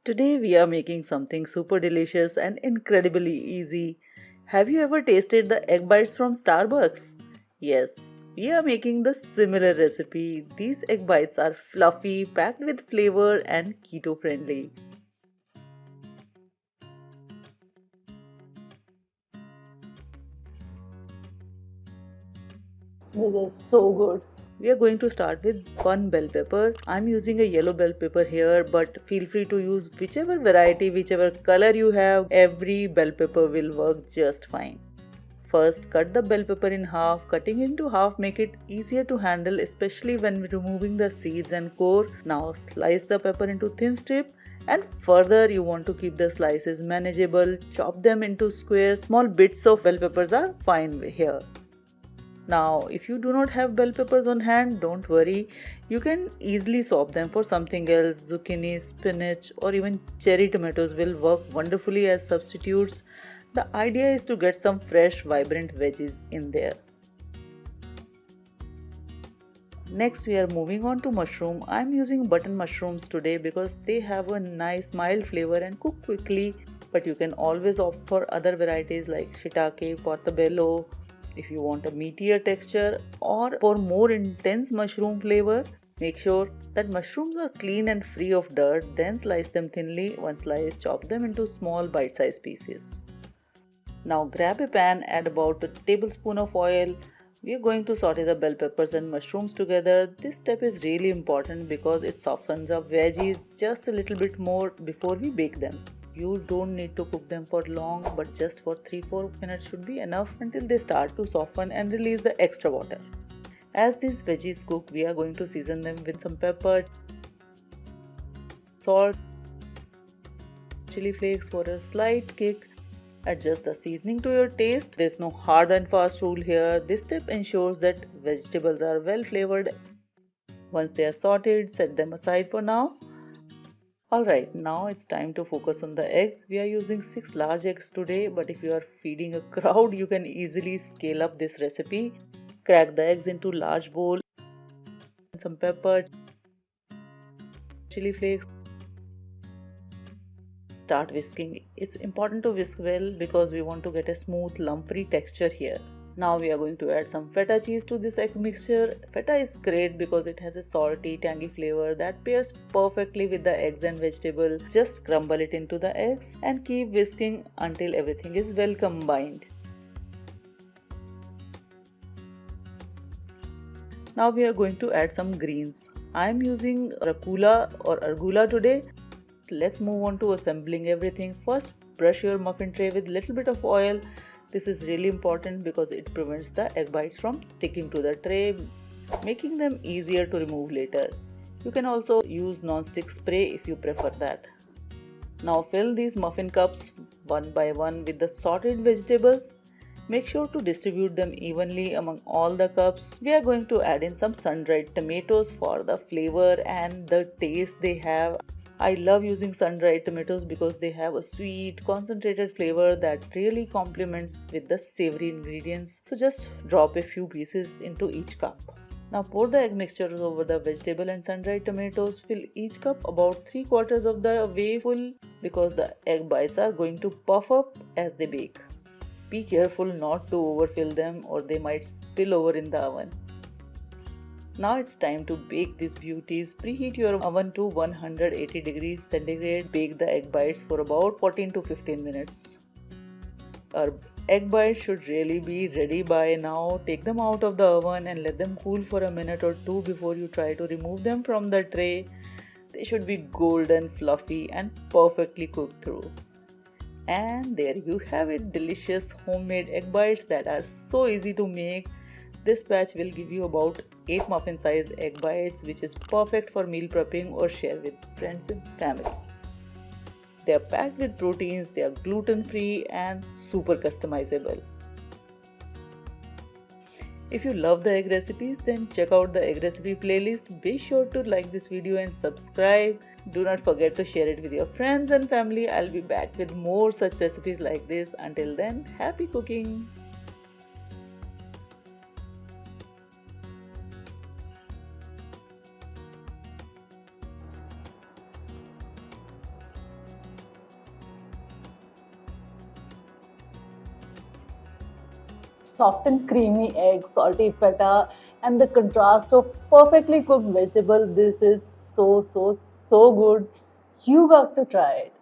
Today we are making something super delicious and incredibly easy. Have you ever tasted the egg bites from Starbucks? Yes, we are making the similar recipe. These egg bites are fluffy, packed with flavor and keto friendly. This is so good. We are going to start with one bell pepper. I'm using a yellow bell pepper here, but feel free to use whichever variety, whichever color you have. Every bell pepper will work just fine. First, cut the bell pepper in half. Cutting into half make it easier to handle, especially when removing the seeds and core. Now slice the pepper into thin strip, and further you want to keep the slices manageable. Chop them into squares. Small bits of bell peppers are fine here. Now, if you do not have bell peppers on hand, don't worry. You can easily swap them for something else. Zucchini, spinach, or even cherry tomatoes will work wonderfully as substitutes. The idea is to get some fresh, vibrant veggies in there. Next, we are moving on to mushroom. I'm using button mushrooms today because they have a nice mild flavor and cook quickly. But you can always opt for other varieties like shiitake, portobello, if you want a meatier texture or for more intense mushroom flavor. Make sure that mushrooms are clean and free of dirt, then slice them thinly. One slice, chop them into small bite-sized pieces. Now grab a pan, add about a tablespoon of oil. We are going to saute the bell peppers and mushrooms together. This step is really important because it softens the veggies just a little bit more before we bake them. You don't need to cook them for long, but just for 3-4 minutes should be enough until they start to soften and release the extra water. As these veggies cook, we are going to season them with some pepper, salt, chili flakes for a slight kick. Adjust the seasoning to your taste. There's no hard and fast rule here. This step ensures that vegetables are well flavored. Once they are sorted, set them aside for now. Alright, now it's time to focus on the eggs. We are using 6 large eggs today, but if you are feeding a crowd, you can easily scale up this recipe. Crack the eggs into large bowl, some pepper, chili flakes. Start whisking. It's important to whisk well because we want to get a smooth lump-free texture here. Now we are going to add some feta cheese to this egg mixture. Feta is great because it has a salty, tangy flavor that pairs perfectly with the eggs and vegetable. Just crumble it into the eggs and keep whisking until everything is well combined. Now we are going to add some greens. I am using rucola or arugula today. Let's move on to assembling everything. First, brush your muffin tray with little bit of oil. This is really important because it prevents the egg bites from sticking to the tray, making them easier to remove later. You can also use non-stick spray if you prefer that. Now fill these muffin cups one by one with the sorted vegetables. Make sure to distribute them evenly among all the cups. We are going to add in some sun-dried tomatoes for the flavor and the taste they have. I love using sun-dried tomatoes because they have a sweet, concentrated flavor that really complements with the savory ingredients. So just drop a few pieces into each cup. Now pour the egg mixture over the vegetable and sun-dried tomatoes. Fill each cup about 3/4 of the way full because the egg bites are going to puff up as they bake. Be careful not to overfill them or they might spill over in the oven. Now it's time to bake these beauties. Preheat your oven to 180 degrees centigrade. Bake the egg bites for about 14 to 15 minutes. Our egg bites should really be ready by now. Take them out of the oven and let them cool for a minute or two before you try to remove them from the tray. They should be golden, fluffy and perfectly cooked through. And there you have it, delicious homemade egg bites that are so easy to make. This batch will give you about 8 muffin sized egg bites, which is perfect for meal prepping or share with friends and family. They are packed with proteins, they are gluten free and super customizable. If you love the egg recipes, then check out the egg recipe playlist. Be sure to like this video and subscribe. Do not forget to share it with your friends and family. I'll be back with more such recipes like this. Until then, happy cooking! soft and creamy egg, salty feta, and the contrast of perfectly cooked vegetable. This is so good. You got to try it.